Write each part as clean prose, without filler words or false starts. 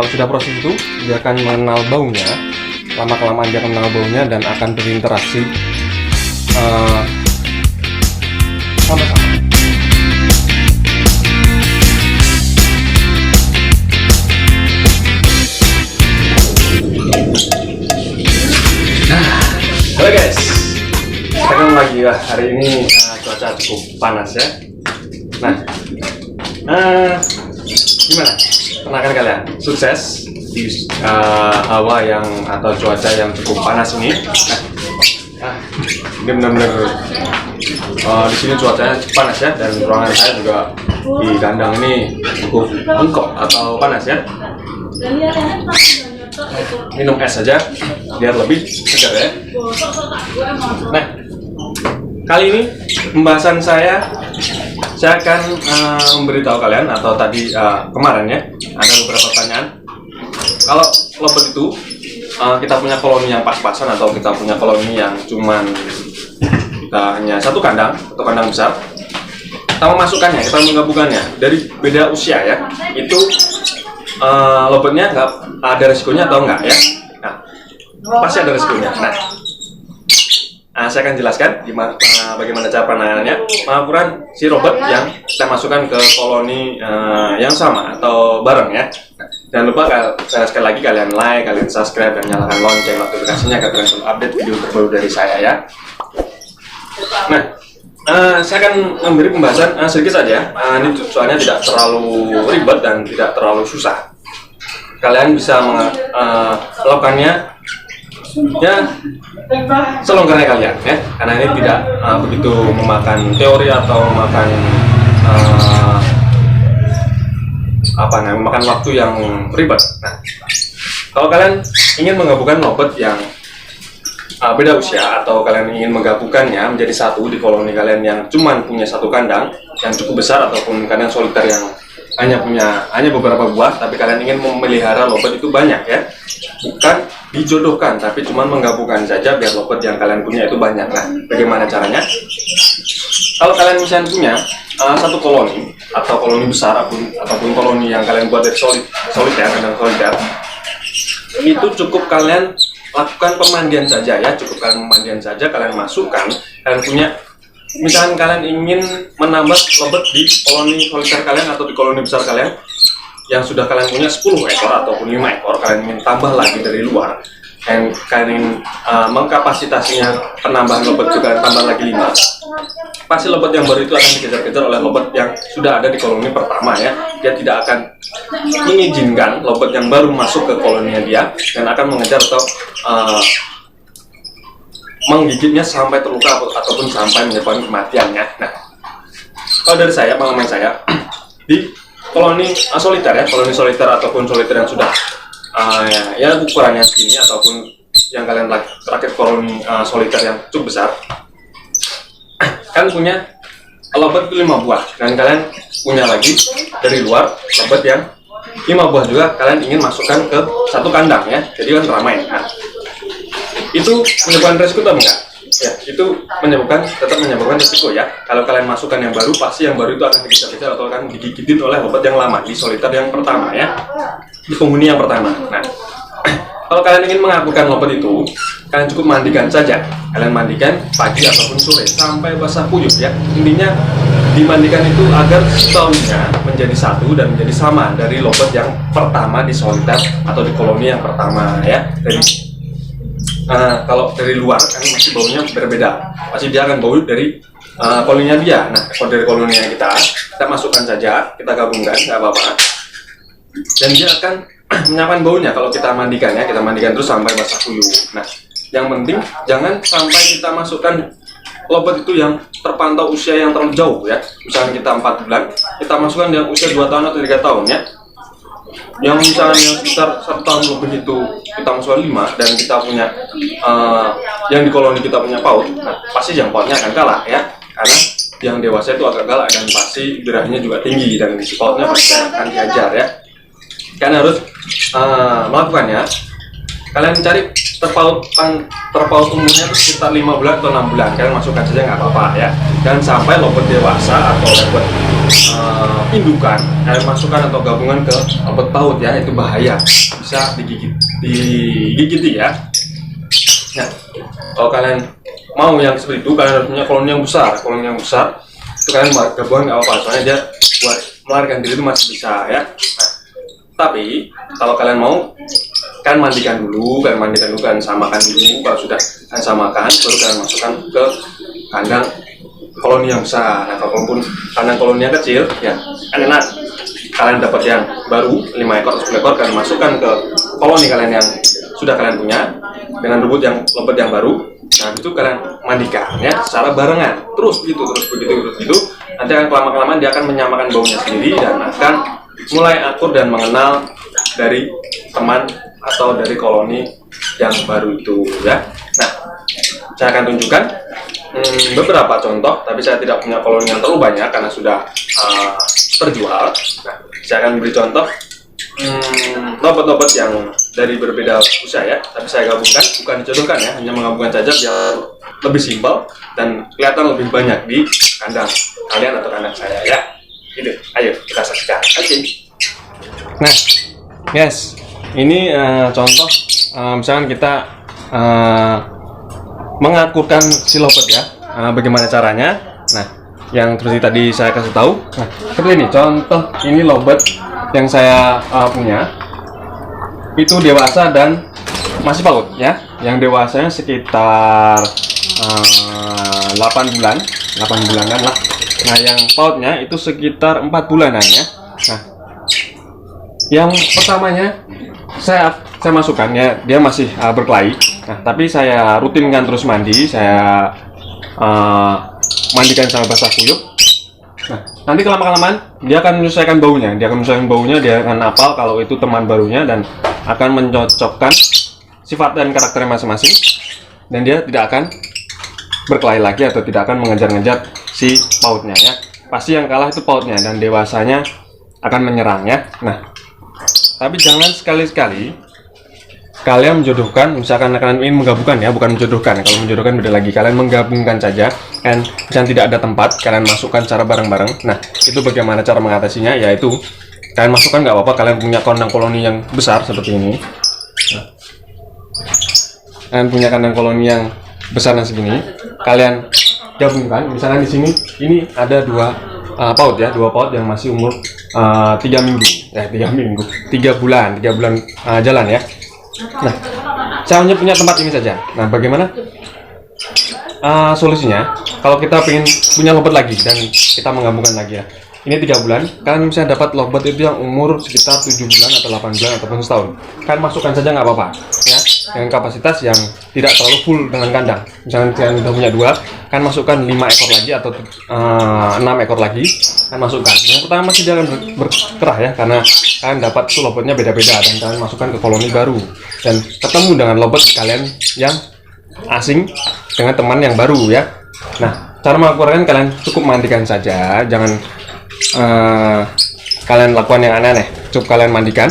Kalau sudah proses itu, dia akan mengenal baunya. Lama-kelamaan dia akan mengenal baunya dan akan berinteraksi sama-sama. Halo guys, sekarang lagi ya, hari ini cuaca cukup panas ya. Nah, gimana? Pernah kan kalian sukses di hawa yang atau cuaca yang cukup panas ini? Ini benar-benar di sini cuacanya panas ya, dan ruangan saya juga di kandang ini cukup bengkok atau panas ya. Minum es saja biar lebih segar ya. Nah, kali ini pembahasan saya akan memberitahu kalian, atau tadi kemarin ya, ada beberapa pertanyaan. Kalau lobet itu kita punya koloni yang pas-pasan, atau kita punya koloni yang cuman kita hanya satu kandang atau kandang besar, kita memasukkannya, kita menggabungkannya dari beda usia ya, itu lobetnya nggak ada resikonya atau enggak ya? Nah, pasti ada resikonya. Nah, saya akan jelaskan bagaimana cara penanganannya. Pengakuran si robot yang kita masukkan ke koloni yang sama atau bareng ya. Jangan lupa sekali lagi kalian like, kalian subscribe, dan nyalakan lonceng notifikasinya agar kalian selalu update video terbaru dari saya ya. Nah, saya akan memberi pembahasan sedikit saja. Ini soalnya tidak terlalu ribet dan tidak terlalu susah. Kalian bisa melakukannya ya selonggarnya kalian ya, karena ini tidak begitu memakan teori atau memakan memakan waktu yang ribet. Nah, kalau kalian ingin menggabungkan lobet yang beda usia, atau kalian ingin menggabungkannya menjadi satu di koloni kalian yang cuman punya satu kandang yang cukup besar, ataupun kalian soliter yang hanya beberapa buah, tapi kalian ingin memelihara lobet itu banyak ya, bukan dijodohkan, tapi cuma menggabungkan saja biar lobet yang kalian punya itu banyak. Nah, bagaimana caranya? Kalau kalian misalnya punya satu koloni atau koloni besar ataupun koloni yang kalian buat dari soliter, kandang soliter, itu cukup kalian lakukan pemandian saja ya, kalian masukkan, kalian punya. Misalkan kalian ingin menambah lobet di koloni soliter kalian atau di koloni besar kalian yang sudah kalian punya 10 ekor ataupun 5 ekor, kalian ingin tambah lagi dari luar, dan kalian mengkapasitasinya penambahan lobet juga tambah lagi 5, pasti lobet yang baru itu akan dikejar-kejar oleh lobet yang sudah ada di koloni pertama ya. Dia tidak akan mengizinkan lobet yang baru masuk ke koloninya dia, dan akan mengejar atau menggigitnya sampai terluka ataupun sampai menyebabkan kematiannya. Nah, kalau dari saya, pengalaman saya di koloni soliter ya, koloni soliter ataupun soliter yang sudah ya ukurannya segini, ataupun yang kalian terakhir koloni soliter yang cukup besar, kalian punya lobet itu 5 buah, dan kalian punya lagi dari luar lobet yang 5 buah juga kalian ingin masukkan ke satu kandang ya, jadi kan ramai. Nah, itu menyebabkan resiko atau enggak? Ya, itu tetap menyebabkan resiko ya. Kalau kalian masukkan yang baru, pasti yang baru itu akan dikejar-kejar atau akan digigitin oleh lobet yang lama di soliter yang pertama ya, di penghuni yang pertama. Nah, kalau kalian ingin mengakukan lobet itu, kalian cukup mandikan saja. Kalian mandikan pagi ataupun sore sampai basah kuyup ya. Intinya dimandikan itu agar stone-nya menjadi satu dan menjadi sama dari lobet yang pertama di soliter atau di koloni yang pertama ya. Kalau dari luar kan masih baunya berbeda, pasti dia akan bau dari koloninya dia. Nah, kalau dari koloninya kita masukkan saja, kita gabungkan, nggak apa-apa, dan dia akan menyaman baunya kalau kita mandikan ya, kita mandikan terus sampai basah kuyup. Nah, yang penting jangan sampai kita masukkan lobet itu yang terpantau usia yang terlalu jauh ya. Misalnya kita 4 bulan, kita masukkan yang usia 2 tahun atau 3 tahun ya. Yang misalnya sekitar 1 tahun lebih itu kita masukkan 5, dan kita punya yang di koloni kita punya paut, nah pasti yang pautnya akan kalah ya, karena yang dewasa itu agak galak dan pasti birahinya juga tinggi, dan si pautnya pasti akan diajar ya. Kalian harus melakukannya. Kalian cari terpaut umurnya itu sekitar 5 bulan atau 6 bulan, kalian masukkan saja nggak apa-apa ya. Jangan sampai lobet dewasa atau lobet indukan, kalian masukkan atau gabungan ke lobet paut ya, itu bahaya, bisa digigiti ya. Nah, kalau kalian mau yang seperti itu, kalian harus punya koloni yang besar. Koloni yang besar itu kalian gabungan nggak apa-apa, soalnya dia buat melarikan diri itu masih bisa ya. Nah, tapi kalau kalian mau, kalian mandikan dulu, kalian samakan dulu. Kalau sudah kalian samakan, baru kalian masukkan ke kandang koloni yang besar. Nah, kalaupun kandang koloninya kecil, ya enak. Kalian dapat yang baru 5 ekor atau 10 ekor, kalian masukkan ke koloni kalian yang sudah kalian punya dengan lobet yang baru. Nah, itu kalian mandikan ya secara barengan. Terus begitu. Nanti akan kelamaan dia akan menyamakan baunya sendiri dan akan mulai akur dan mengenal dari teman atau dari koloni yang baru itu ya. Nah, saya akan tunjukkan beberapa contoh, tapi saya tidak punya koloni yang terlalu banyak karena sudah terjual. Nah, saya akan beri contoh lobet-lobet yang dari berbeda usia ya, tapi saya gabungkan, bukan dijodohkan ya, hanya menggabungkan saja biar lebih simpel dan kelihatan lebih banyak di kandang kalian atau kandang saya ya. Gitu, ayo kita saksikan. Oke. Nah, guys, ini contoh misalkan kita mengakurkan si lobet ya. Bagaimana caranya? Nah, yang terus tadi saya kasih tahu. Nah, seperti ini contoh, ini lobet yang saya punya itu dewasa dan masih paut ya. Yang dewasanya sekitar 8 bulanan lah. Nah, yang pautnya itu sekitar 4 bulanan ya. Nah, yang pertamanya saya masukkan ya, dia masih berkelahi. Nah, tapi saya rutinkan terus mandi, saya mandikan sama basah kuyup. Nah, nanti kelamaan dia akan menyesuaikan baunya, dia akan hafal kalau itu teman barunya dan akan mencocokkan sifat dan karakternya masing-masing, dan dia tidak akan berkelahi lagi atau tidak akan mengejar-ngejar si pautnya ya. Pasti yang kalah itu pautnya dan dewasanya akan menyerang ya. Nah, tapi jangan sekali-sekali kalian menjodohkan, misalkan kalian ingin menggabungkan ya, bukan menjodohkan. Kalau menjodohkan beda lagi, kalian menggabungkan saja. Dan misalnya tidak ada tempat, kalian masukkan cara bareng-bareng. Nah, itu bagaimana cara mengatasinya? Yaitu kalian masukkan nggak apa-apa, kalian punya kandang koloni yang besar seperti ini. Nah, kalian punya kandang koloni yang besar dan segini, kalian gabungkan. Misalnya di sini, ini ada dua paut yang masih umur 3 bulan jalan ya. Nah, saya hanya punya tempat ini saja. Nah, bagaimana solusinya? Kalau kita ingin punya lobet lagi dan kita menggabungkan lagi ya, ini 3 bulan, kalian bisa dapat lobet itu yang umur sekitar 7 bulan atau 8 bulan ataupun setahun. Kalian masukkan saja nggak apa-apa ya, dengan kapasitas yang tidak terlalu full dengan kandang. Misalnya kalian sudah punya 2, kalian masukkan 5 ekor lagi atau 6 ekor lagi, kalian masukkan. Yang pertama masih jangan berkerah ya, karena kalian dapat tuh lobetnya beda-beda dan kalian masukkan ke koloni baru dan ketemu dengan lobet kalian yang asing dengan teman yang baru ya. Nah, cara mengakurkan kalian cukup mandikan saja, jangan kalian lakukan yang aneh-aneh. Cukup kalian mandikan,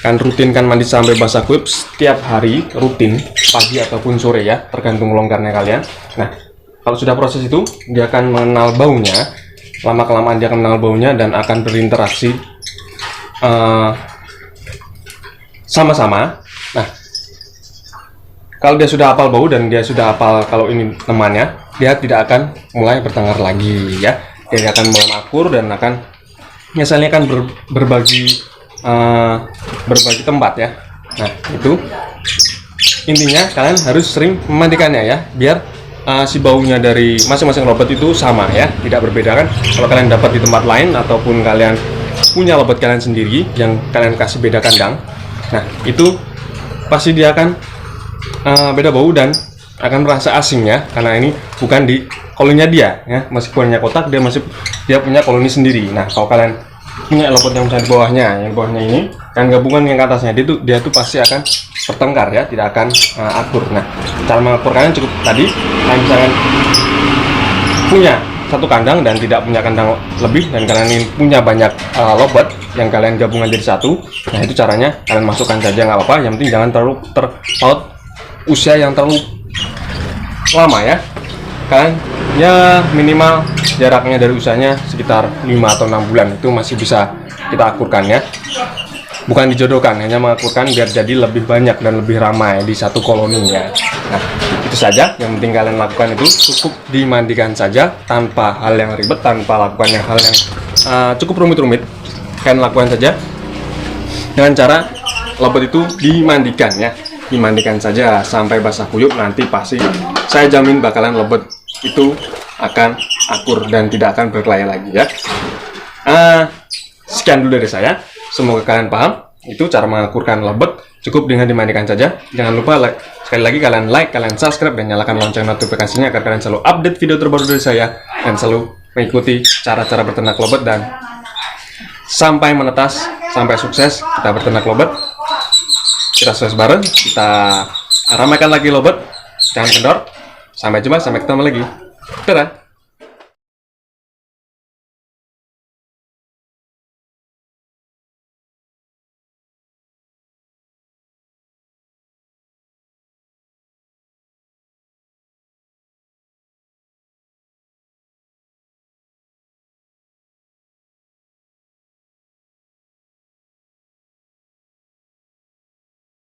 kalian rutinkan mandi sampai basah kuyup setiap hari, rutin pagi ataupun sore ya, tergantung longgarnya kalian. Nah, kalau sudah proses itu, dia akan mengenal baunya. Lama-kelamaan dia akan mengenal baunya dan akan berinteraksi sama-sama. Nah, kalau dia sudah hafal bau dan dia sudah hafal kalau ini temannya, dia tidak akan mulai bertengkar lagi ya. Dia akan mulai akur dan akan misalnya kan berbagi tempat ya. Nah, itu intinya kalian harus sering memandikannya ya, biar si baunya dari masing-masing lobet itu sama ya, tidak berbeda kan. Kalau kalian dapat di tempat lain ataupun kalian punya lobet kalian sendiri yang kalian kasih beda kandang, nah itu pasti dia akan beda bau dan akan merasa asing ya, karena ini bukan di koloninya dia ya, meskipun punya kotak dia punya koloni sendiri. Nah, kalau kalian punya lobet yang di bawahnya ini dan gabungan yang ke atasnya, dia tuh pasti akan bertengkar ya, tidak akan akur. Nah, cara mengakur kalian cukup tadi, kalian misalkan punya satu kandang dan tidak punya kandang lebih dan kalian ingin punya banyak lobet yang kalian gabungan jadi satu. Nah, itu caranya kalian masukkan saja nggak apa-apa, yang penting jangan terlalu terpaut usia yang terlalu lama ya. Kalian ya minimal jaraknya dari usianya sekitar 5 atau 6 bulan itu masih bisa kita akurkan ya. Bukan dijodohkan, hanya mengakurkan biar jadi lebih banyak dan lebih ramai di satu koloninya. Nah, itu saja. Yang penting kalian lakukan itu cukup dimandikan saja tanpa hal yang ribet, tanpa lakukan hal yang cukup rumit-rumit. Kalian lakukan saja dengan cara lebet itu dimandikan ya. Dimandikan saja sampai basah kuyup, nanti pasti saya jamin bakalan lebet itu akan akur dan tidak akan berkelahi lagi ya. Sekian dulu dari saya. Semoga kalian paham. Itu cara mengakurkan lebet, cukup dengan dimandikan saja. Jangan lupa sekali lagi kalian like, kalian subscribe, dan nyalakan lonceng notifikasinya agar kalian selalu update video terbaru dari saya dan selalu mengikuti cara-cara berternak lebet dan sampai menetas, sampai sukses kita berternak lebet. Kita sukses bareng, kita ramaikan lagi lebet. Jangan kendor. Sampai jumpa, sampai ketemu lagi. Dadah.